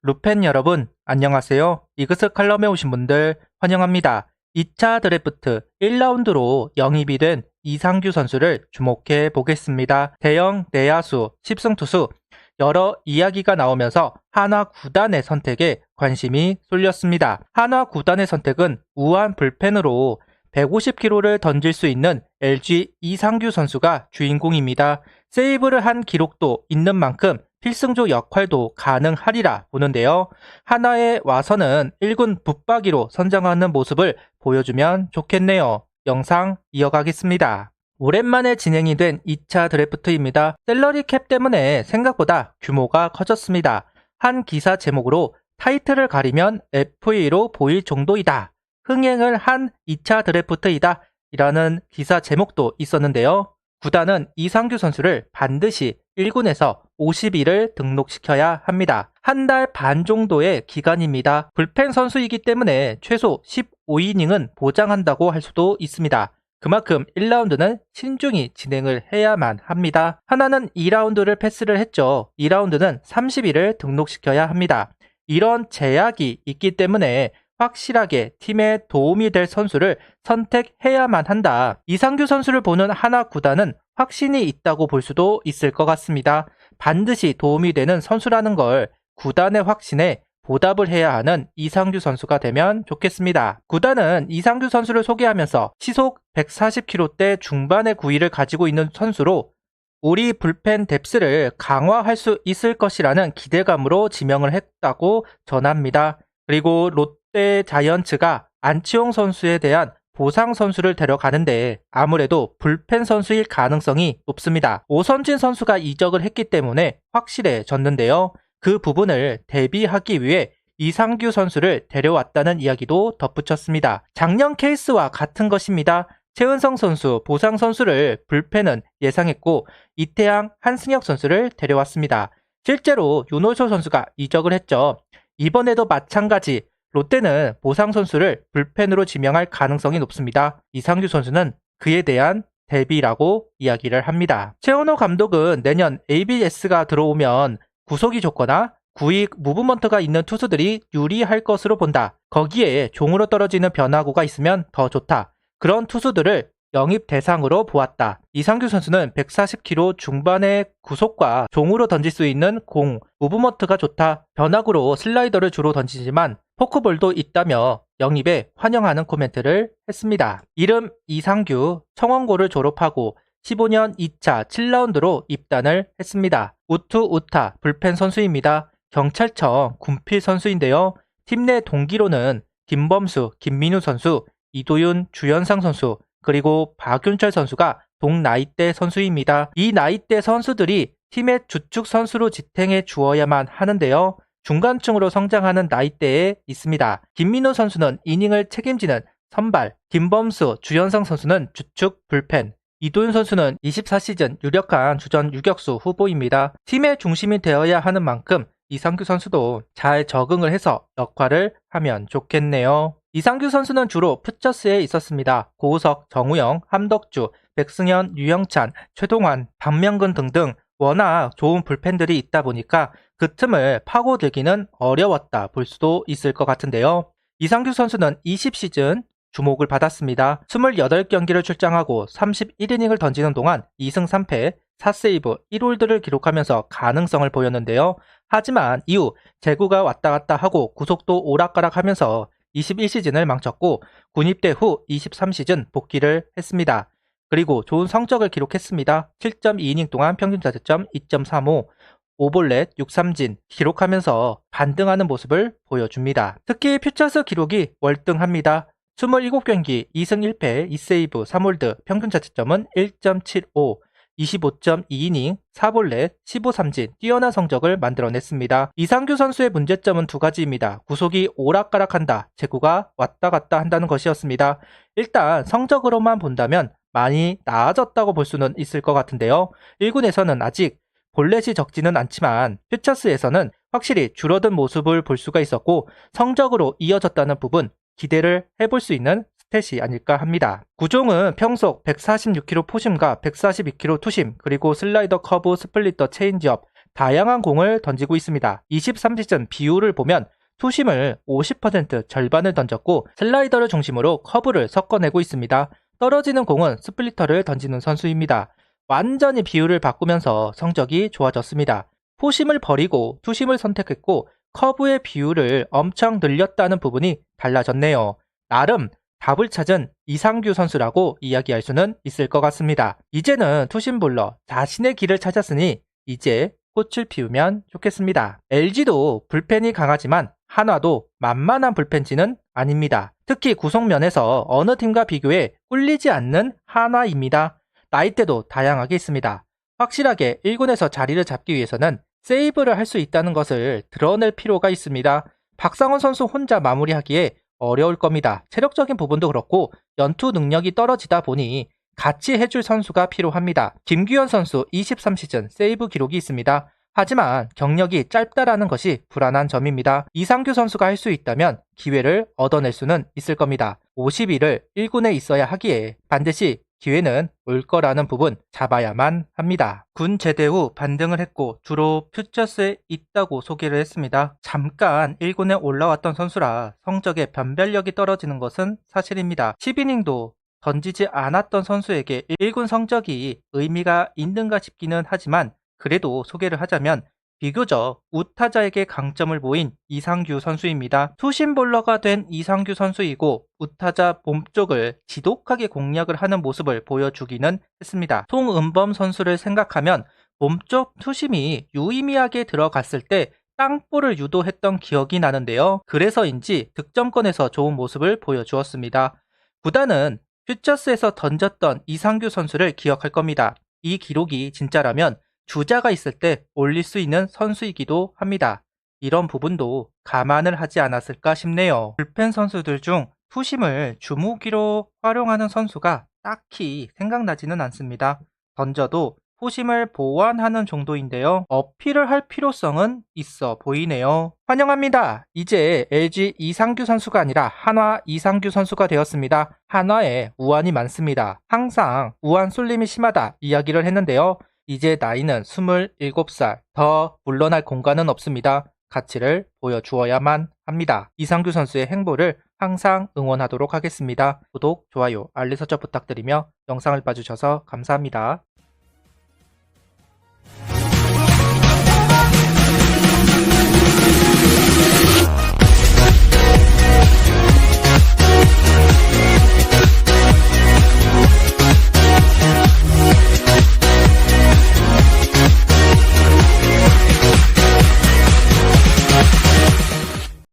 루펜 여러분, 안녕하세요. 이그스 칼럼에 오신 분들 환영합니다. 2차 드래프트 1라운드로 영입이 된 이상규 선수를 주목해 보겠습니다. 대형 내야수, 10승 투수, 여러 이야기가 나오면서 한화 구단의 선택에 관심이 쏠렸습니다. 한화 구단의 선택은 우한 불펜으로 150km를 던질 수 있는 LG 이상규 선수가 주인공입니다. 세이브를 한 기록도 있는 만큼 필승조 역할도 가능하리라 보는데요. 한화에 와서는 1군 붙박이로 선정하는 모습을 보여주면 좋겠네요. 영상 이어가겠습니다. 오랜만에 진행이 된 2차 드래프트입니다. 셀러리 캡 때문에 생각보다 규모가 커졌습니다. 한 기사 제목으로 타이틀을 가리면 FA로 보일 정도이다. 흥행을 한 2차 드래프트이다. 이라는 기사 제목도 있었는데요. 구단은 이상규 선수를 반드시 1군에서 50일을 등록시켜야 합니다. 한 달 반 정도의 기간입니다. 불펜 선수이기 때문에 최소 15이닝은 보장한다고 할 수도 있습니다. 그만큼 1라운드는 신중히 진행을 해야만 합니다. 하나는 2라운드를 패스를 했죠. 2라운드는 30일을 등록시켜야 합니다. 이런 제약이 있기 때문에 확실하게 팀에 도움이 될 선수를 선택해야만 한다. 이상규 선수를 보는 한화 구단은 확신이 있다고 볼 수도 있을 것 같습니다. 반드시 도움이 되는 선수라는 걸 구단의 확신에 보답을 해야 하는 이상규 선수가 되면 좋겠습니다. 구단은 이상규 선수를 소개하면서 시속 140km대 중반의 구위를 가지고 있는 선수로 우리 불펜 뎁스를 강화할 수 있을 것이라는 기대감으로 지명을 했다고 전합니다. 그리고 롯데 자이언츠가 안치홍 선수에 대한 보상 선수를 데려가는데 아무래도 불펜 선수일 가능성이 높습니다. 오선진 선수가 이적을 했기 때문에 확실해졌는데요. 그 부분을 대비하기 위해 이상규 선수를 데려왔다는 이야기도 덧붙였습니다. 작년 케이스와 같은 것입니다. 최은성 선수, 보상 선수를 불펜은 예상했고 이태양, 한승혁 선수를 데려왔습니다. 실제로 윤호철 선수가 이적을 했죠. 이번에도 마찬가지 롯데는 보상 선수를 불펜으로 지명할 가능성이 높습니다. 이상규 선수는 그에 대한 대비라고 이야기를 합니다. 최원호 감독은 내년 ABS가 들어오면 구속이 좋거나 구익 무브먼트가 있는 투수들이 유리할 것으로 본다. 거기에 종으로 떨어지는 변화구가 있으면 더 좋다. 그런 투수들을 영입 대상으로 보았다. 이상규 선수는 140km 중반의 구속과 종으로 던질 수 있는 공, 무브먼트가 좋다. 변화구로 슬라이더를 주로 던지지만 포크볼도 있다며 영입에 환영하는 코멘트를 했습니다. 이름 이상규, 청원고를 졸업하고 15년 2차 7라운드로 입단을 했습니다. 우투 우타 불펜 선수입니다. 경찰청 군필 선수인데요. 팀 내 동기로는 김범수, 김민우 선수, 이도윤, 주현상 선수, 그리고 박윤철 선수가 동나이대 선수입니다. 이 나이대 선수들이 팀의 주축 선수로 지탱해 주어야만 하는데요. 중간층으로 성장하는 나이대에 있습니다. 김민우 선수는 이닝을 책임지는 선발, 김범수, 주현상 선수는 주축 불펜, 이도윤 선수는 24시즌 유력한 주전 유격수 후보입니다. 팀의 중심이 되어야 하는 만큼 이상규 선수도 잘 적응을 해서 역할을 하면 좋겠네요. 이상규 선수는 주로 퓨처스에 있었습니다. 고우석, 정우영, 함덕주, 백승현, 유영찬, 최동환, 박명근 등등 워낙 좋은 불펜들이 있다 보니까 그 틈을 파고들기는 어려웠다 볼 수도 있을 것 같은데요. 이상규 선수는 20시즌 주목을 받았습니다. 28경기를 출장하고 31이닝을 던지는 동안 2승 3패, 4세이브, 1홀드를 기록하면서 가능성을 보였는데요. 하지만 이후 제구가 왔다 갔다 하고 구속도 오락가락하면서 21시즌을 망쳤고 군입대 후 23시즌 복귀를 했습니다. 그리고 좋은 성적을 기록했습니다. 7.2이닝 동안 평균 자책점 2.35, 5볼넷 6삼진 기록하면서 반등하는 모습을 보여줍니다. 특히 퓨처스 기록이 월등합니다. 27경기 2승 1패 2세이브 3홀드 평균 자책점은 1.75, 25.2이닝 4볼넷 15삼진 뛰어난 성적을 만들어냈습니다. 이상규 선수의 문제점은 두 가지입니다. 구속이 오락가락한다, 제구가 왔다 갔다 한다는 것이었습니다. 일단 성적으로만 본다면 많이 나아졌다고 볼 수는 있을 것 같은데요. 1군에서는 아직 볼넷이 적지는 않지만 퓨처스에서는 확실히 줄어든 모습을 볼 수가 있었고 성적으로 이어졌다는 부분 기대를 해볼 수 있는 스탯이 아닐까 합니다. 구종은 평속 146km 포심과 142km 투심, 그리고 슬라이더 커브, 스플리터, 체인지업, 다양한 공을 던지고 있습니다. 23시즌 비율을 보면 투심을 50% 절반을 던졌고 슬라이더를 중심으로 커브를 섞어내고 있습니다. 떨어지는 공은 스플리터를 던지는 선수입니다. 완전히 비율을 바꾸면서 성적이 좋아졌습니다. 포심을 버리고 투심을 선택했고 커브의 비율을 엄청 늘렸다는 부분이 달라졌네요. 나름 답을 찾은 이상규 선수라고 이야기할 수는 있을 것 같습니다. 이제는 투심볼러 자신의 길을 찾았으니 이제 꽃을 피우면 좋겠습니다. LG도 불펜이 강하지만 한화도 만만한 불펜진은 아닙니다. 특히 구속면에서 어느 팀과 비교해 꿀리지 않는 한화입니다. 나이대도 다양하게 있습니다. 확실하게 1군에서 자리를 잡기 위해서는 세이브를 할 수 있다는 것을 드러낼 필요가 있습니다. 박상원 선수 혼자 마무리하기에 어려울 겁니다. 체력적인 부분도 그렇고 연투 능력이 떨어지다 보니 같이 해줄 선수가 필요합니다. 김규현 선수 23시즌 세이브 기록이 있습니다. 하지만 경력이 짧다라는 것이 불안한 점입니다. 이상규 선수가 할 수 있다면 기회를 얻어낼 수는 있을 겁니다. 50일을 1군에 있어야 하기에 반드시 기회는 올 거라는 부분 잡아야만 합니다. 군 제대 후 반등을 했고 주로 퓨처스에 있다고 소개를 했습니다. 잠깐 1군에 올라왔던 선수라 성적의 변별력이 떨어지는 것은 사실입니다. 10이닝도 던지지 않았던 선수에게 1군 성적이 의미가 있는가 싶기는 하지만 그래도 소개를 하자면 비교적 우타자에게 강점을 보인 이상규 선수입니다. 투심볼러가 된 이상규 선수이고 우타자 몸쪽을 지독하게 공략을 하는 모습을 보여주기는 했습니다. 송은범 선수를 생각하면 몸쪽 투심이 유의미하게 들어갔을 때 땅볼을 유도했던 기억이 나는데요. 그래서인지 득점권에서 좋은 모습을 보여주었습니다. 구단은 퓨처스에서 던졌던 이상규 선수를 기억할 겁니다. 이 기록이 진짜라면 주자가 있을 때 올릴 수 있는 선수이기도 합니다. 이런 부분도 감안을 하지 않았을까 싶네요. 불펜 선수들 중 투심을 주무기로 활용하는 선수가 딱히 생각나지는 않습니다. 던져도 포심을 보완하는 정도인데요. 어필을 할 필요성은 있어 보이네요. 환영합니다. 이제 LG 이상규 선수가 아니라 한화 이상규 선수가 되었습니다. 한화에 우환이 많습니다. 항상 우환 쏠림이 심하다 이야기를 했는데요. 이제 나이는 27살, 더 물러날 공간은 없습니다. 가치를 보여주어야만 합니다. 이상규 선수의 행보를 항상 응원하도록 하겠습니다. 구독, 좋아요, 알림 설정 부탁드리며 영상을 봐주셔서 감사합니다.